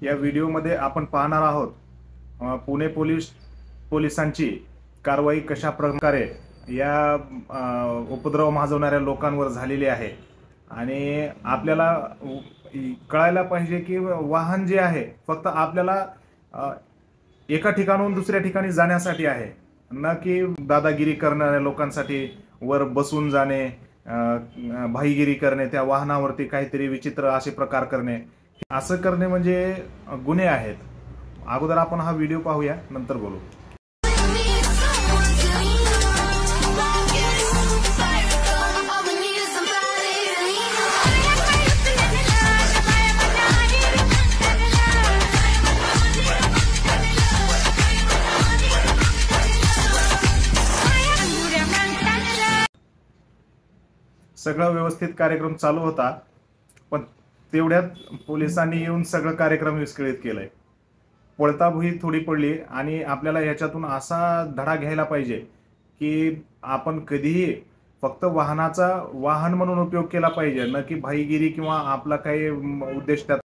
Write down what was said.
या व्हिडिओमध्ये आपण पाहणार आहोत पुणे पोलिसांची कारवाई कशा प्रकारे या उपद्रव माजवणाऱ्या लोकांवर झालेली आहे। आणि आपल्याला कळायला पाहिजे की वाहन जे आहे फक्त आपल्याला एका ठिकाणाहून दुसऱ्या ठिकाणी जाण्यासाठी आहे, ना की दादागिरी करणाऱ्या लोकांसाठी वर बसून जाणे, भाईगिरी करणे, त्या वाहनावरती काहीतरी विचित्र असे प्रकार करणे, असं करणे म्हणजे गुन्हे आहेत। अगोदर आपण हा व्हिडिओ पाहूया, नंतर बोलू। सगळं व्यवस्थित कार्यक्रम चालू होता, पण तेवढ्यात पोलिसांनी येऊन सगळं कार्यक्रम विस्कळीत केलंय। पळताभुई थोडी पडली आणि आपल्याला याच्यातून असा धडा घ्यायला पाहिजे की आपण कधीही फक्त वाहनाचा वाहन म्हणून उपयोग केला पाहिजे, न की भाईगिरी किंवा आपला काही उद्देश त्यात